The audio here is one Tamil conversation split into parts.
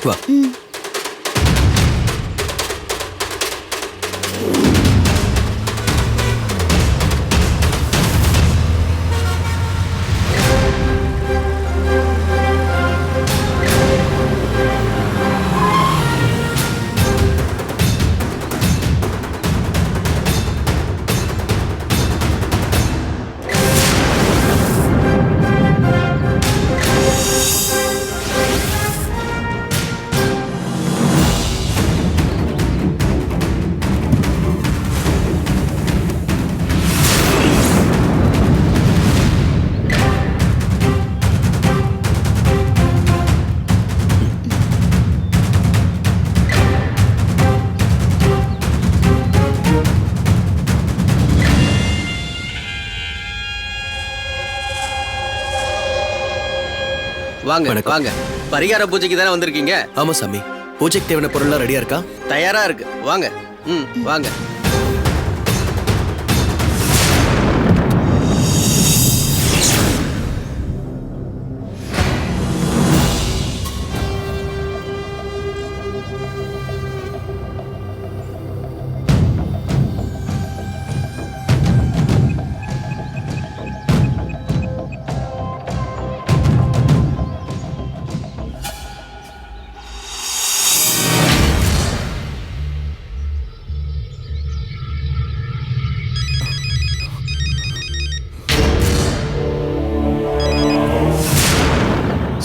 வா. வாங்க வாங்க. பரிகார பூஜைக்கு தானே வந்திருக்கீங்க? ஆமா சாமி. பூஜைக்கு தேவையான பொருள்லாம் ரெடியா இருக்கா? தயாரா இருக்கு. வாங்க. வாங்க.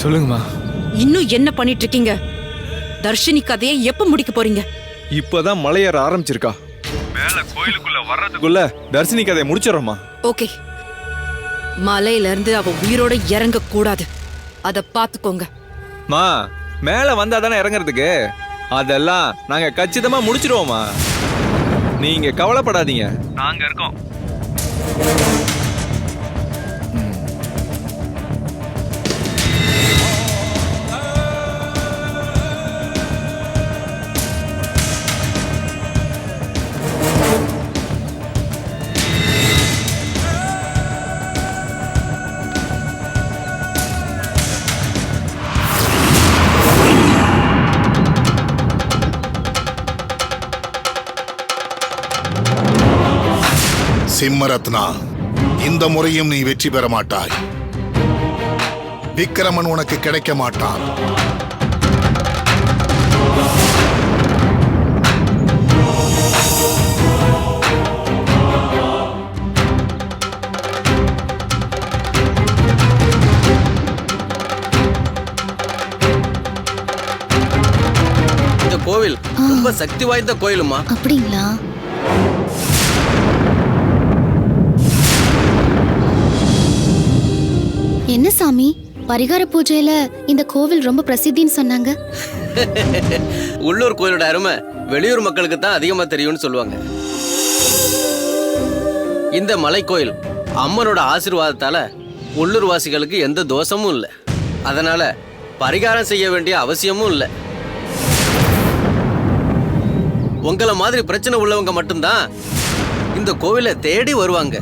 சொல்லுங்கம்மா. இன்னும் என்ன பண்ணிட்டு இருக்கீங்க? தர்ஷினி கதையை எப்ப முடிக்க போறீங்க? இப்பதான் மலையேற ஆரம்பிச்சிருக்கா. மேல கோயிலுக்குள்ள வர்றதுக்குள்ள தர்ஷினி கதையை முடிச்சிடறோமா? ஓகே. மலையில இருந்து அவ உயிரோட இறங்க கூடாது. அத பாத்துக்கோங்க. மா, மேல வந்தா தானே இறங்குறதுக்கு. அதெல்லாம் நாங்க கச்சிதமா முடிச்சிடுவோமா. நீங்க கவலைப்படாதீங்க, நாங்க இருக்கோம். சிம்மரத்னா, இந்த முறையும் நீ வெற்றி பெற மாட்டாய். விக்கிரமன் உனக்கு கிடைக்க மாட்டான். இந்த கோவில் ரொம்ப சக்தி வாய்ந்த கோயிலுமா. அப்படிங்களா? என்ன சாமி, பரிகார பூஜையில இந்த கோவில் ரொம்ப பிரசித்தின்னு சொன்னாங்க. உள்ளூர் கோயிலோட அருமை வெளியூர் மக்களுக்கு தான் அதிகமா தெரியும்னு சொல்லுவாங்க. இந்த மலை கோயில் அம்மனோட ஆசீர்வாதத்தால உள்ளூர் வாசிகளுக்கு எந்த தோஷமும் இல்லை. அதனால பரிகாரம் செய்ய வேண்டிய அவசியமும் இல்லை. உங்களை மாதிரி பிரச்சனை உள்ளவங்க மட்டும்தான் இந்த கோவிலை தேடி வருவாங்க.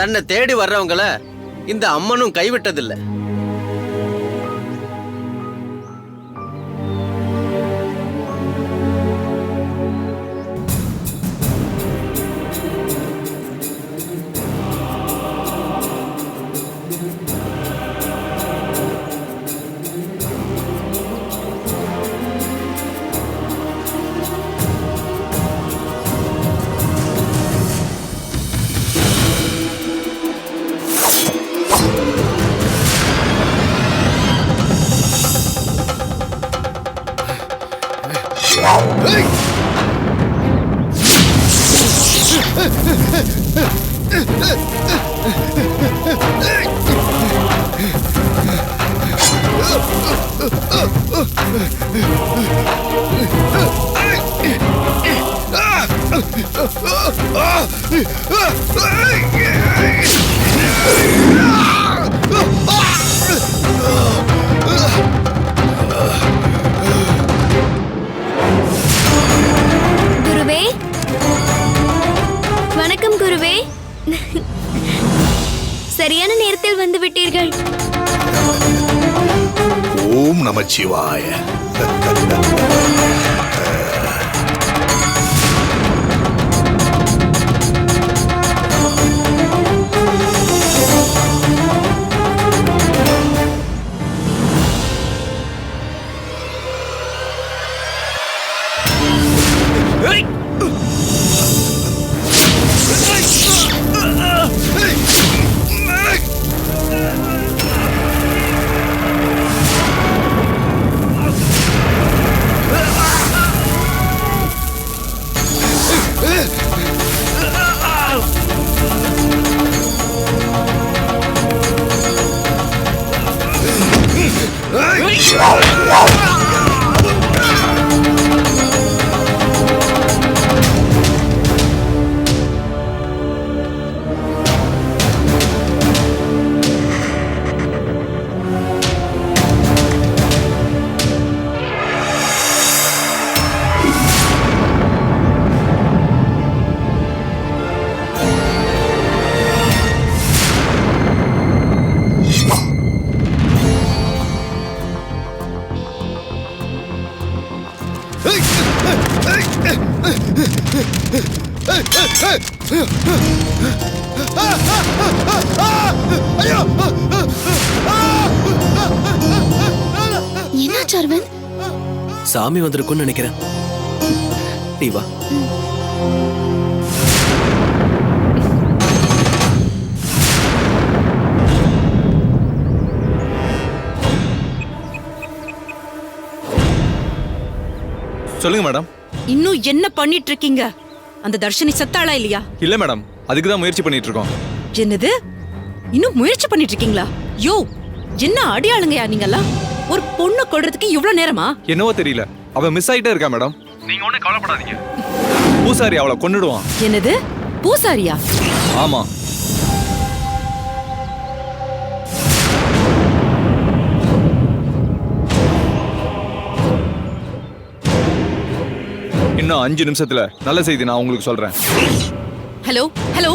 தன்னை தேடி வர்றவங்கள இந்த அம்மனும் கைவிட்டதில்லை. குருவே, வணக்கம் குருவே. சரியான நேரத்தில் வந்து விட்டீர்கள். ஓம் ஓம் நமச்சிவாய. என்னாச்சு அரவிந்த்? சாமி வந்திருக்கும்னு நினைக்கிறேன். நீ வா. சொல்லுங்க மேடம். இன்னும் என்ன பண்ணிட்டு இருக்கீங்க? அந்த தர்ஷினி செத்தாளா இல்லையா? இல்ல மேடம், அதுக்கு தான் முயற்சி பண்ணிட்டு இருக்கோம். என்னது? இன்னும் முயற்சி பண்ணிட்டு இருக்கீங்களா? யோ, என்ன அடியாளுங்கயா நீங்கெல்லாம்? ஒரு பொண்ணு கொல்றதுக்கு இவ்வளவு நேரமா? என்னவோ தெரியல, அவ மிஸ் ஆயிட்டே இருக்கா மேடம். நீங்க ஒண்ணு கவலைப்படாதீங்க, பூசாரி அவளை கொன்னுடுவான். என்னது? பூசாரியா? ஆமா. இன்னும் 5 நிமிஷத்துல நல்ல செய்தி நான் உங்களுக்கு சொல்றேன். ஹலோ ஹலோ,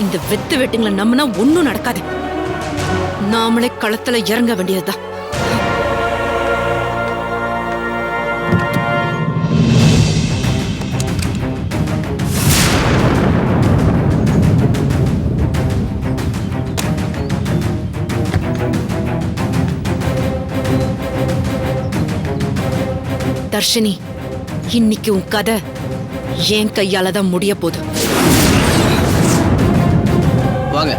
இந்த வெத்து வெட்டுங்களை நம்மனா ஒண்ணும் நடக்காது. நாமளே களத்துல இறங்க வேண்டியதுதான். தர்ஷினி, இன்னைக்கு உன் கதை என் கையால தான் முடிய போகுது. வாங்க.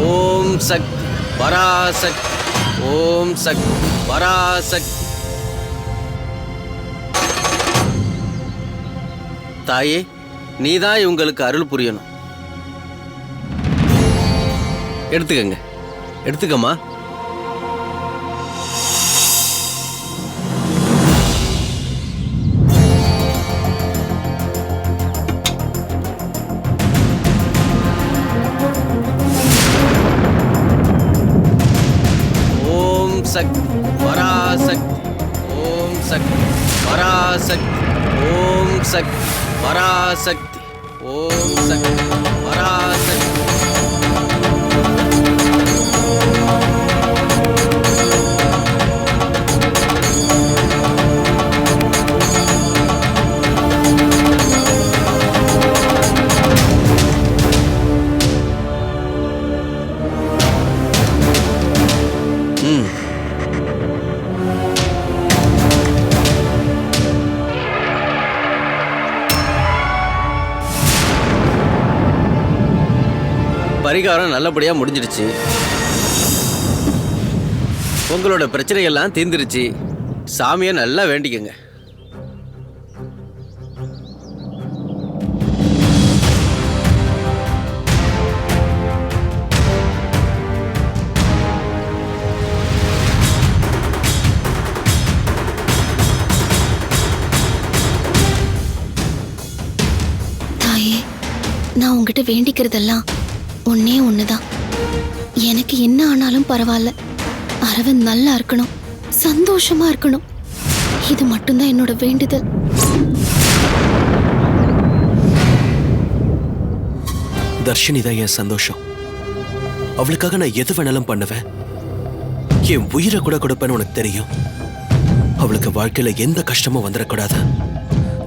ஓம் சக்தி பராசக்தி, ஓம் சக்தி பராசக்தி. தாயே, நீதான் இவங்களுக்கு அருள் புரியணும். எடுத்துக்கங்க, எடுத்துக்கம்மா. ஓம் சக்தி பராசக்தி, ஓம் சக்தி பராசக்தி, ஓம் சக்தி பராசக்தி, ஓம் சக்தி பராசக்தி. பரிகாரம் நல்லபடியா முடிஞ்சிடுச்சு. உங்களோட பிரச்சனையெல்லாம் தீர்ந்துருச்சு. சாமியை நல்லா வேண்டிக்கங்க. தாயே, நான் உங்ககிட்ட வேண்டிக்கிறதெல்லாம் ஒன்னே ஒண்ணுதான். எனக்கு என்ன ஆனாலும் பரவாயில்ல, அரவிந்த் நல்லா இருக்கணும், சந்தோஷமா இருக்கணும். இது மட்டும்தான் என்னோட வேண்டுதல். தர்ஷினி தான் என் சந்தோஷம். அவளுக்காக நான் எது வேணாலும் பண்ணுவேன். என் உயிரை கூட கொடுப்பேன்னு உனக்கு தெரியும். அவளுக்கு வாழ்க்கையில எந்த கஷ்டமும் வந்துடக்கூடாது.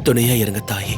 துணையா இருங்க தாயே.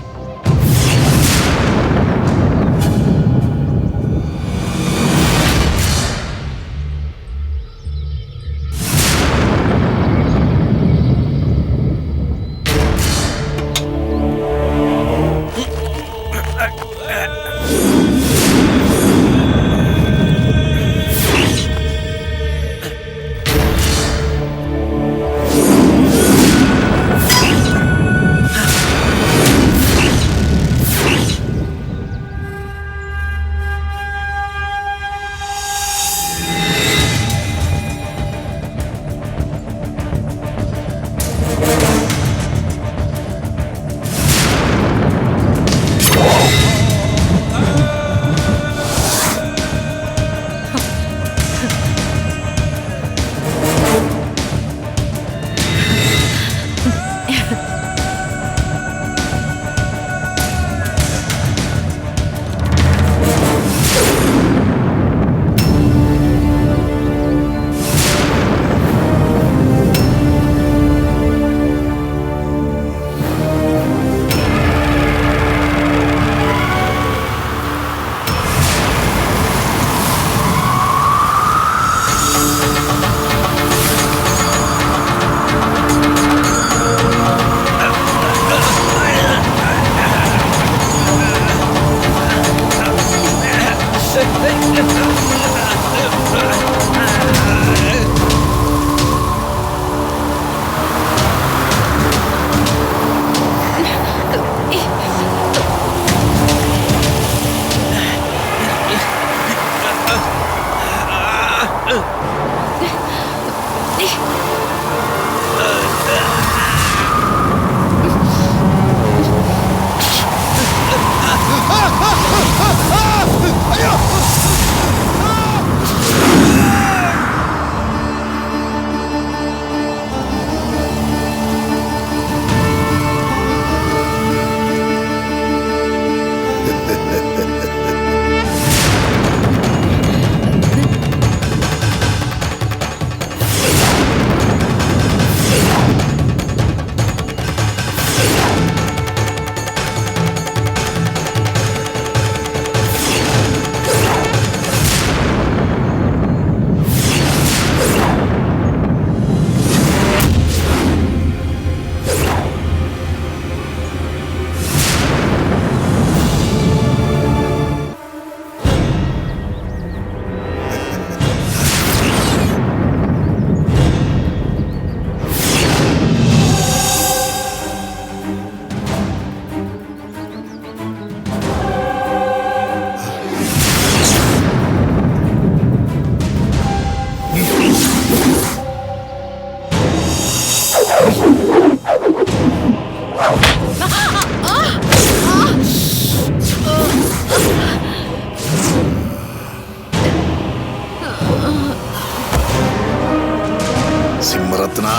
சிம்மரத்னா,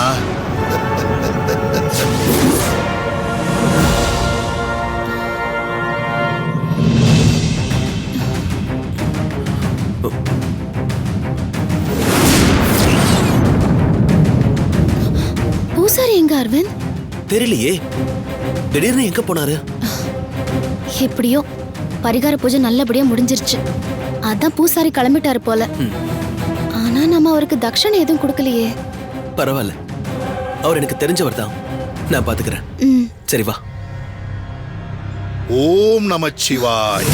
பூசாரி எங்க அரவிந்த்? தெரியலையே, திடீர்னு எங்க போனாரு? எப்படியோ பரிகார பூஜை நல்லபடியா முடிஞ்சிருச்சு. அதான் பூசாரி கிளம்பிட்டாரு போல. ஆனா நம்ம அவருக்கு தட்சணை எதுவும் கொடுக்கலையே. பரவாயில்ல, அவர் எனக்கு தெரிஞ்சவர் தான். நான் பாத்துக்கிறேன். சரி வா. ஓம் நமச்சிவாய்.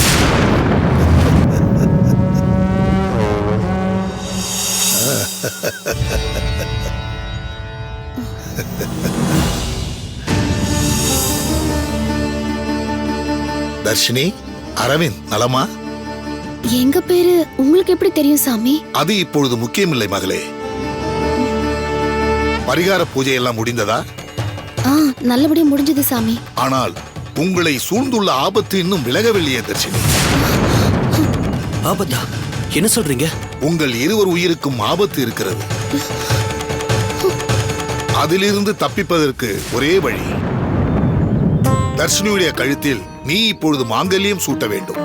தர்ஷினி, அரவிந்த் நலமா? எங்க பேரு உங்களுக்கு எப்படி தெரியும் சாமி? அது இப்பொழுது முக்கியமில்லை மகளே. பரிகார பூஜை எல்லாம் முடிந்ததா? நல்லபடியா முடிஞ்சது சாமி. ஆனால் உங்களை சூழ்ந்துள்ள ஆபத்து இன்னும் விலகவில்லையே தர்ஷினி. ஆபத்தா? என்ன சொல்றீங்க? உங்கள் இருவர் உயிருக்கும் ஆபத்து இருக்கிறது. அதிலிருந்து தப்பிப்பதற்கு ஒரே வழி, தர்ஷினியுடைய கழுத்தில் நீ இப்பொழுது மாங்கல்யம் சூட்ட வேண்டும்.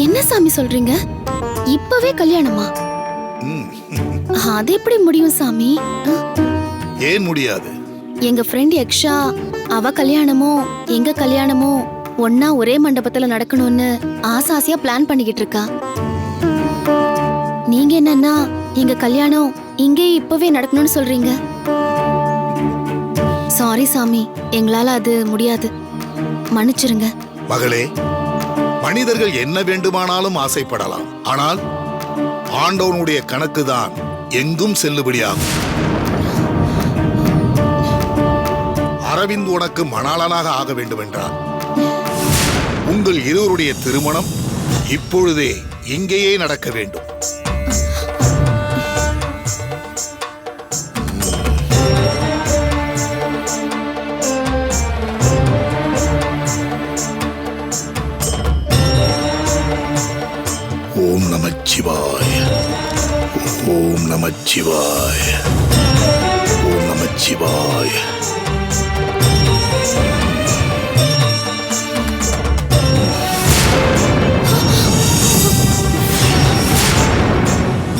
என்ன சாமி சொல்றீங்க? இப்பவே கல்யாணமா? ம், அது எப்படி முடியும் சாமி? ஏன் முடியாது? எங்க ஃப்ரெண்ட் யக்ஷா அவ கல்யாணமும் எங்க கல்யாணமும் ஒன்னா ஒரே மண்டபத்துல நடக்கணும்னு ஆசாசியா பிளான் பண்ணிக்கிட்டு இருக்கா. நீங்க என்னன்னா எங்க கல்யாணம் இங்கே இப்பவே நடக்கணும்னு சொல்றீங்க. சாரி சாமி, எங்களால அது முடியாது, மன்னிச்சிருங்க. மகளே, மனிதர்கள் என்ன வேண்டுமானாலும் ஆசைப்படலாம். ஆனால் ஆண்டவனுடைய கணக்குதான் எங்கும் செல்லுபடியாகும். அரவிந்த் உனக்கு மணாளனாக ஆக வேண்டும் என்றால் உங்கள் இருவருடைய திருமணம் இப்பொழுதே இங்கேயே நடக்க வேண்டும். ஓம் நமச்சிவாய, ஓம் நமச்சிவாய, ஓம் நமச்சிவாய.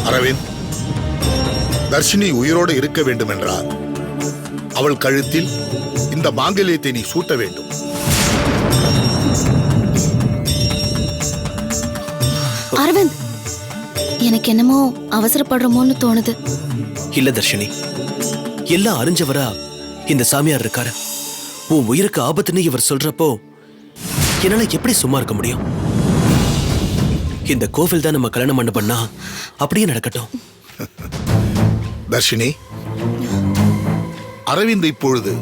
அரவிந்த், தர்ஷினி உயிரோடு இருக்க வேண்டும் என்றால் அவள் கழுத்தில் இந்த மாங்கல்யத்தை நீ சூட்ட வேண்டும். அரவிந்த், எனக்கு என்னமோ அவசரப்படுறோமோன்னு தோணுது. இல்ல தர்ஷினி, எல்லாம் அறிஞ்சவரா இந்த சாமியார் இருக்காரு. உன் உயிருக்கு ஆபத்துன்னு இவர் சொல்றப்போ என்னால எப்படி சும்மா இருக்க முடியும்? இந்த கோவில் தான் நம்ம கல்யாணம் பண்ண அப்படியே நடக்கட்டும். தர்ஷினி, அரவிந்த் இப்பொழுது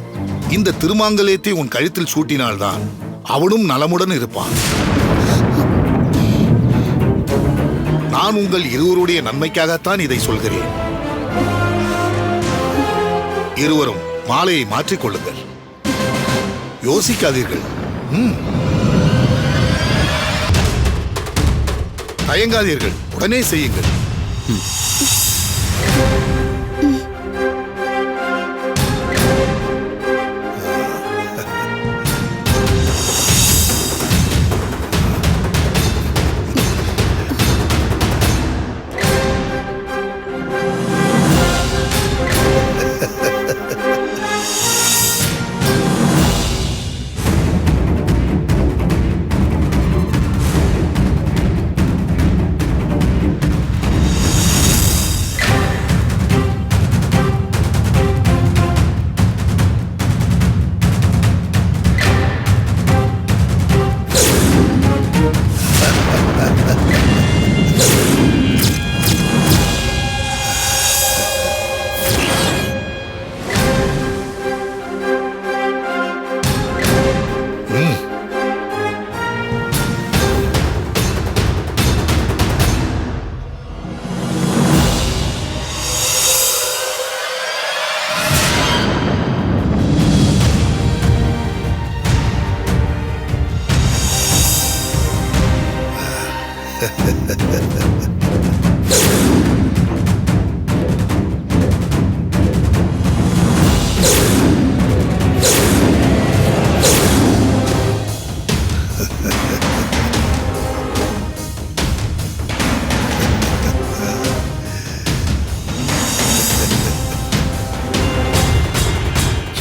இந்த திருமாங்கல்யத்தை உன் கழுத்தில் சூட்டினால்தான் அவனும் நலமுடன் இருப்பான். நான் உங்கள் இருவருடைய நன்மைக்காகத்தான் இதை சொல்கிறேன். இருவரும் மாலையை மாற்றிக் கொள்ளுங்கள். யோசிக்காதீர்கள். தயங்காதீர்கள், உடனே செய்யுங்கள்.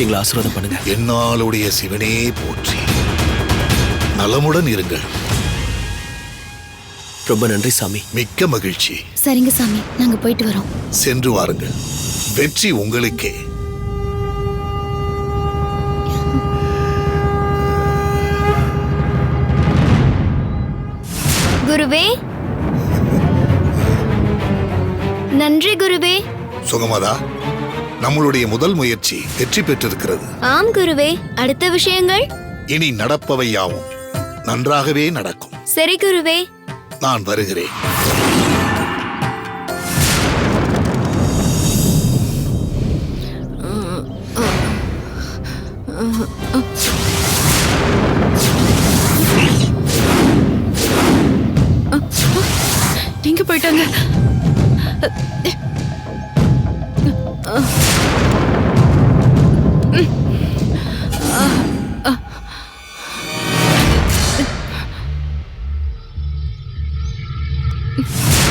எங்களை ஆசீர்வாதம் பண்ணுங்க. என்னாலுடைய சிவனே போற்றி. நலமுடன் இருங்கள். ரொம்ப நன்றி சாமி. மிக்க மகிழ்ச்சி. சரிங்க சாமி, நாங்க போயிட்டு வரோம். சென்று வாருங்கள். வெற்றி உங்களுக்கே. குருவே, நன்றி குருவே. சுகமதா, நம்மளுடைய முதல் முயற்சி வெற்றி பெற்றிருக்கிறது. ஆம் குருவே, அடுத்த விஷயங்கள் இனி நடப்பவை யாவும் நன்றாகவே நடக்கும். சரி குருவே. நான் வருகிறேன். எங்க போயிட்டாங்க? ம்.